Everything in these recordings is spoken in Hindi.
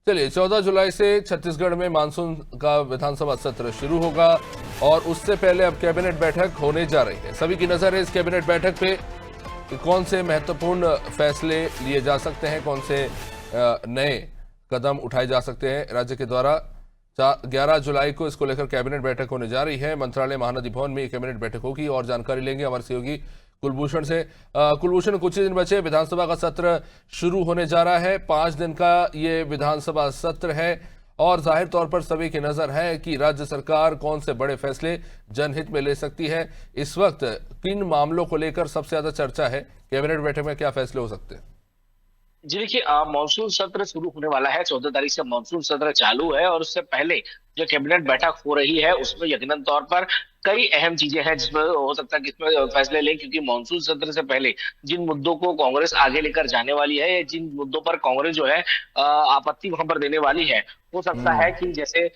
चलिए, 14 जुलाई से छत्तीसगढ़ में मानसून का विधानसभा सत्र शुरू होगा और उससे पहले अब कैबिनेट बैठक होने जा रही है। सभी की नजर है इस कैबिनेट बैठक पे कि कौन से महत्वपूर्ण फैसले लिए जा सकते हैं, कौन से नए कदम उठाए जा सकते हैं राज्य के द्वारा। 11 जुलाई को इसको लेकर कैबिनेट बैठक होने जा रही है। मंत्रालय महानदी भवन में ये कैबिनेट बैठक होगी और जानकारी लेंगे हमारे सहयोगी कुलभूषण से। कुलभूषण, कुछ ही दिन बचे, विधानसभा का सत्र शुरू होने जा रहा है। 5 दिन का ये विधानसभा सत्र है और जाहिर तौर पर सभी की नजर है कि राज्य सरकार कौन से बड़े फैसले जनहित में ले सकती है। इस वक्त किन मामलों को लेकर सबसे ज्यादा चर्चा है, कैबिनेट बैठक में क्या फैसले हो सकते हैं? जी देखिए, मानसून सत्र शुरू होने वाला है। 14 तारीख से मानसून सत्र चालू है और उससे पहले जो कैबिनेट बैठक हो रही है उसमें यकीनन तौर पर कई अहम चीजें हैं जिसमें हो सकता है कि इसमें फैसले लें, क्योंकि मानसून सत्र से पहले जिन मुद्दों को कांग्रेस आगे लेकर जाने वाली है या जिन मुद्दों पर कांग्रेस जो है आपत्ति वहां पर देने वाली है, हो सकता है कि जैसे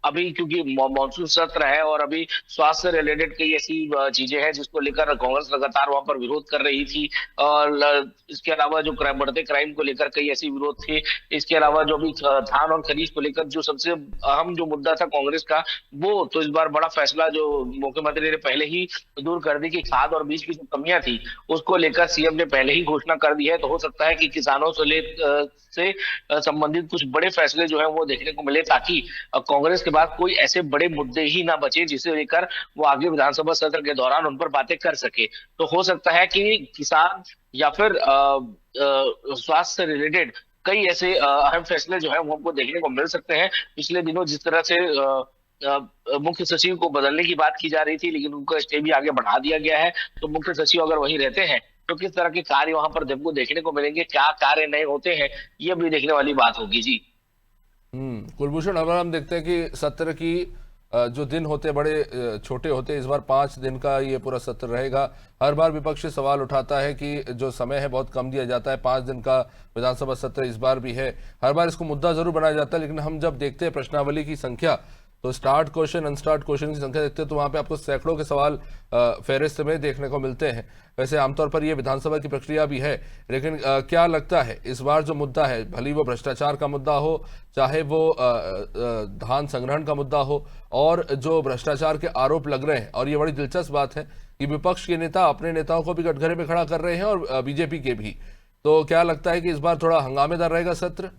अभी क्योंकि मानसून सत्र है और अभी स्वास्थ्य से रिलेटेड कई ऐसी चीजें हैं जिसको लेकर कांग्रेस लगातार वहां पर विरोध कर रही थी। और इसके अलावा जो बढ़ते क्राइम को लेकर कई ऐसी विरोध थे। इसके अलावा जो भी धान और खरीद को लेकर जो सबसे अहम जो मुद्दा था कांग्रेस का, वो तो इस बार बड़ा फैसला जो मुख्यमंत्री ने पहले ही दूर कर दी कि खाद और बीज की जो कमियां थी उसको लेकर सीएम ने पहले ही घोषणा कर दी है। तो हो सकता है कि किसानों से संबंधित कुछ बड़े फैसले जो है वो देखने को मिले, ताकि कांग्रेस के बाद कोई ऐसे बड़े मुद्दे ही ना बचे जिसे लेकर वो आगे विधानसभा सत्र के दौरान उन पर बातें कर सके। तो हो सकता है कि किसान या फिर स्वास्थ्य से रिलेटेड कई ऐसे अहम फैसले जो है वो हमको देखने को मिल सकते हैं। पिछले दिनों जिस तरह से मुख्य सचिव को बदलने की बात की जा रही थी, लेकिन उनका स्टे भी आगे बढ़ा दिया गया है। तो मुख्य सचिव अगर वहीं रहते हैं तो किस तरह के कार्य वहां पर हमको देखने को मिलेंगे, क्या कार्य नए होते हैं, ये भी देखने वाली बात होगी जी। कुलभूषण, अब हम देखते हैं कि सत्र की जो दिन होते बड़े छोटे होते, इस बार 5 दिन का ये पूरा सत्र रहेगा। हर बार विपक्ष सवाल उठाता है कि जो समय है बहुत कम दिया जाता है, 5 दिन का विधानसभा सत्र इस बार भी है। हर बार इसको मुद्दा जरूर बनाया जाता है, लेकिन हम जब देखते हैं प्रश्नावली की संख्या, तो स्टार्ट क्वेश्चन अनस्टार्ट क्वेश्चन की संख्या देखते हैं तो वहां पे आपको सैकड़ों के सवाल फेहरिस्त में देखने को मिलते हैं। वैसे आमतौर पर ये विधानसभा की प्रक्रिया भी है, लेकिन क्या लगता है इस बार जो मुद्दा है, भले वो भ्रष्टाचार का मुद्दा हो, चाहे वो धान संग्रहण का मुद्दा हो, और जो भ्रष्टाचार के आरोप लग रहे हैं, और ये बड़ी दिलचस्प बात है कि विपक्ष के नेता अपने नेताओं को भी कटघरे में खड़ा कर रहे हैं और बीजेपी के भी, तो क्या लगता है कि इस बार थोड़ा हंगामेदार रहेगा सत्र?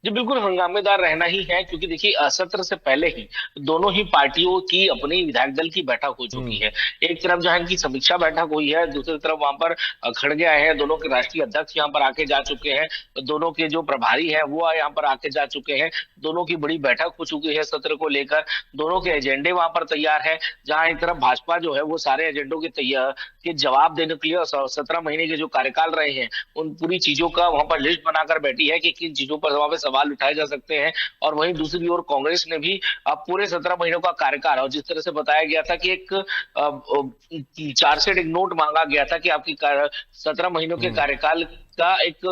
जी बिल्कुल हंगामेदार रहना ही है, क्योंकि देखिए सत्र से पहले ही दोनों ही पार्टियों की अपनी विधायक दल की बैठक हो चुकी हम्म। है। एक तरफ जहां इनकी समीक्षा बैठक हुई है, दूसरी तरफ वहां पर खड़गे आए हैं, दोनों के राष्ट्रीय अध्यक्ष यहाँ पर आके जा चुके हैं, दोनों के जो प्रभारी हैं वो यहाँ पर आके जा चुके हैं। दोनों की बड़ी बैठक हो चुकी है सत्र को लेकर, दोनों के एजेंडे वहां पर तैयार है। जहां एक तरफ भाजपा जो है वो सारे एजेंडों के तैयार के जवाब देने के लिए 17 महीने के जो कार्यकाल रहे हैं उन पूरी चीजों का वहां पर लिस्ट बनाकर बैठी है कि किन चीजों पर वहां पे सवाल उठाए जा सकते हैं। और वहीं दूसरी ओर कांग्रेस ने भी अब पूरे 17 महीनों का कार्यकाल, और जिस तरह से बताया गया था कि एक चार्जशीट, एक नोट मांगा गया था कि आपकी 17 महीनों के हम्म। कार्यकाल का एक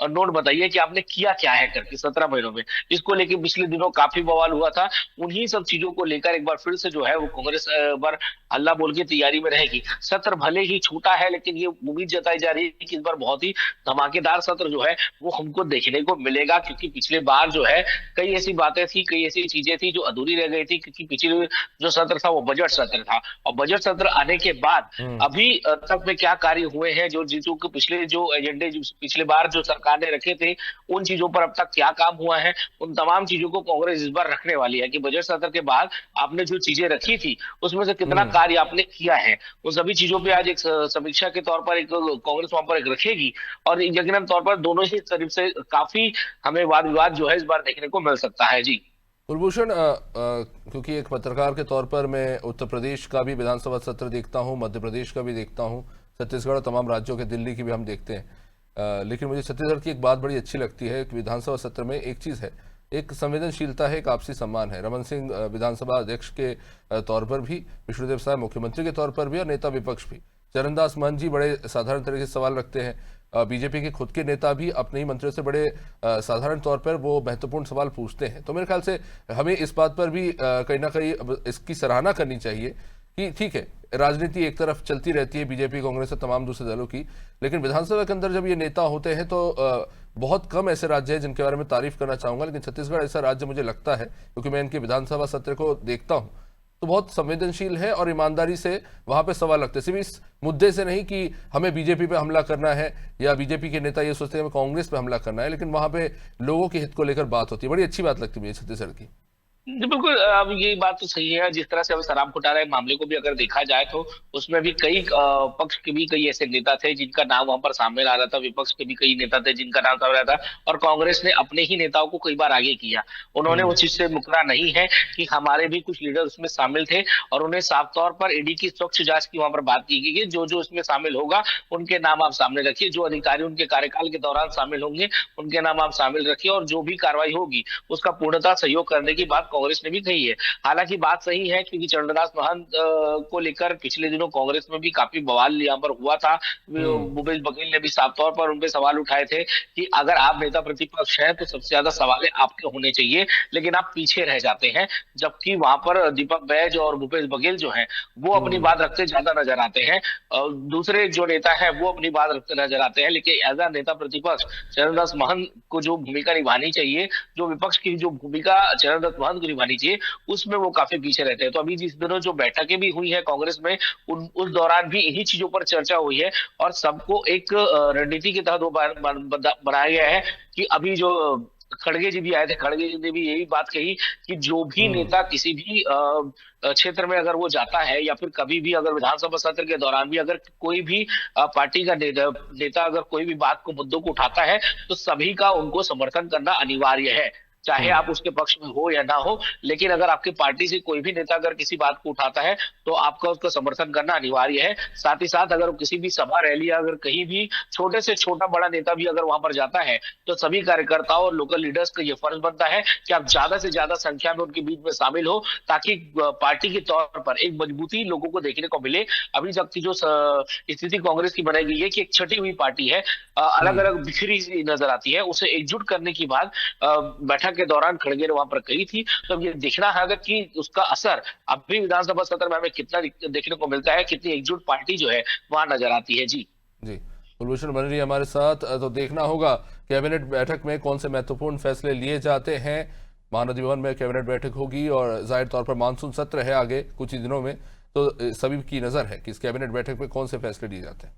नोट बताइए कि आपने किया क्या है करके 17 महीनों में। इसको लेके पिछले दिनों काफी बवाल हुआ था। उन्हीं सब चीजों को लेकर एक बार फिर से जो है वो कांग्रेस बार हल्ला बोल के तैयारी में रहेगी। सत्र भले ही छोटा है, लेकिन ये उम्मीद जताई जा रही है कि इस बार बहुत ही धमाकेदार सत्र जो है वो हमको देखने को मिलेगा, क्योंकि पिछले बार जो है कई ऐसी बातें थी, कई ऐसी चीजें थी जो अधूरी रह गई थी, क्योंकि पिछले जो सत्र था वो बजट सत्र था। और बजट सत्र आने के बाद हम्म। अभी तक में क्या कार्य हुए हैं, जो चीजों के पिछले जो एजेंडे पिछले बार जो सरकार ने रखे थे, उन चीजों पर अब तक क्या काम हुआ है, उन तमाम चीजों को कांग्रेस इस बार रखने वाली है कि बजट सत्र के बाद आपने जो चीजें रखी थी उसमें से कितना हम्म। कार्य आपने किया है। उन सभी चीजों पे आज एक समीक्षा के तौर पर एक कांग्रेस वहां पर एक रखेगी। और यकीनन तौर पर दोनों ही तरफ से काफी हमें वाद विवाद जो है इस बार देखने को मिल सकता है जी। कुलभूषण, क्योंकि एक पत्रकार के तौर पर मैं उत्तर प्रदेश का भी विधानसभा सत्र देखता हूं, मध्य प्रदेश का भी देखता हूं, छत्तीसगढ़, तमाम राज्यों के, दिल्ली की भी हम देखते हैं। लेकिन मुझे छत्तीसगढ़ की एक बात बड़ी अच्छी लगती है कि विधानसभा सत्र में एक चीज़ है, एक संवेदनशीलता है, एक आपसी सम्मान है। रमन सिंह विधानसभा अध्यक्ष के तौर पर भी, विष्णुदेव साय मुख्यमंत्री के तौर पर भी, और नेता विपक्ष भी, चरणदास महंत जी बड़े साधारण तरीके से सवाल रखते हैं। बीजेपी के खुद के नेता भी अपने ही मंत्रियों से बड़े साधारण तौर पर वो महत्वपूर्ण सवाल पूछते हैं। तो मेरे ख्याल से हमें इस बात पर भी कहीं ना कहीं इसकी सराहना करनी चाहिए कि ठीक है, राजनीति एक तरफ चलती रहती है, बीजेपी, कांग्रेस और तमाम दूसरे दलों की, लेकिन विधानसभा के अंदर जब ये नेता होते हैं तो बहुत कम ऐसे राज्य हैं जिनके बारे में तारीफ करना चाहूंगा, लेकिन छत्तीसगढ़ ऐसा राज्य मुझे लगता है, क्योंकि मैं इनके विधानसभा सत्र को देखता हूं, तो बहुत संवेदनशील है और ईमानदारी से वहां पे सवाल लगते हैं। सिर्फ इस मुद्दे से नहीं कि हमें बीजेपी पे हमला करना है या बीजेपी के नेता ये सोचते हैं हमें कांग्रेस पे हमला करना है, लेकिन वहां पे लोगों के हित को लेकर बात होती है। बड़ी अच्छी बात लगती है मुझे छत्तीसगढ़ की। जी, बिल्कुल। अब ये बात तो सही है। जिस तरह से अब शराब घोटाला के मामले को भी अगर देखा जाए तो उसमें भी कई पक्ष के भी कई ऐसे नेता थे जिनका नाम वहां पर सामने आ रहा था, विपक्ष के भी कई नेता थे जिनका नाम सामने आ रहा था, और कांग्रेस ने अपने ही नेताओं को कई बार आगे किया। उन्होंने उस चीज से मुकरा नहीं है कि हमारे भी कुछ लीडर उसमें शामिल थे, और उन्हें साफ तौर पर ईडी की स्वच्छ जांच की वहां पर बात की गई कि जो जो इसमें शामिल होगा उनके नाम आप सामने रखिए, जो अधिकारी उनके कार्यकाल के दौरान शामिल होंगे उनके नाम आप शामिल रखिए, और जो भी कार्रवाई होगी उसका पूर्णतः सहयोग करने की बात कांग्रेस ने भी कही है। हालांकि बात सही है, क्योंकि चरणदास महंत को लेकर पिछले दिनों कांग्रेस में भी काफी बवाल यहाँ पर हुआ था। भूपेश बघेल ने भी साफ तौर पर उनपे सवाल उठाए थे कि अगर आप नेता प्रतिपक्ष हैं तो सबसे ज्यादा सवाल आपके होने चाहिए, लेकिन आप पीछे रह जाते हैं। जबकि वहां पर दीपक बैज और भूपेश बघेल जो हैं वो अपनी बात रखते ज्यादा नजर आते हैं, दूसरे जो नेता है वो अपनी बात रखते नजर आते हैं। लेकिन एज अ नेता प्रतिपक्ष चरणदास महंत को जो भूमिका निभानी चाहिए, जो विपक्ष की जो भूमिका चरणदास महंत को निभानी चाहिए, उसमें वो काफी पीछे रहते हैं। तो अभी जिस दिनों जो बैठकें भी हुई है कांग्रेस में, उस दौरान भी इन्हीं चीजों पर चर्चा हुई है, और सबको एक रणनीति के तहत वो बनाया गया है कि अभी जो खड़गे जी भी आए थे, खड़गे जी ने भी यही बात कही कि जो भी नेता किसी भी क्षेत्र में अगर वो जाता है, या फिर कभी भी अगर विधानसभा सत्र के दौरान भी अगर कोई भी पार्टी का नेता अगर कोई भी बात को मुद्दों को उठाता है तो सभी का उनको समर्थन करना अनिवार्य है, चाहे आप उसके पक्ष में हो या ना हो। लेकिन अगर आपकी पार्टी से कोई भी नेता अगर किसी बात को उठाता है तो आपका उसका समर्थन करना अनिवार्य है। साथ ही साथ अगर किसी भी सभा रैली, अगर कहीं भी छोटे से छोटा बड़ा नेता भी अगर वहां पर जाता है तो सभी कार्यकर्ताओं और लोकल लीडर्स का ये फर्ज बनता है कि आप ज्यादा से ज्यादा संख्या में उनके बीच में शामिल हो, ताकि पार्टी के तौर पर एक मजबूती लोगों को देखने को मिले। अभी तक की जो स्थिति कांग्रेस की बनाई गई है कि एक छटी हुई पार्टी है, अलग अलग बिखरी सी नजर आती है, उसे एकजुट करने की बात बैठक के दौरान खड़गे ने वहां पर कही थी। तो अब ये देखना है कि उसका असर अभी विधानसभा सत्र में हमें कितना देखने को मिलता है, कितनी एकजुट पार्टी जो है वहां नजर आती है। जी जी, कुलभूषण बन रही हमारे साथ, तो देखना होगा कैबिनेट बैठक में कौन से महत्वपूर्ण फैसले लिए जाते हैं। महानदी भवन में कैबिनेट बैठक होगी और जाहिर तौर पर मानसून सत्र है आगे कुछ ही दिनों में, तो सभी की नजर है कि इस कैबिनेट बैठक में कौन से फैसले लिए जाते हैं।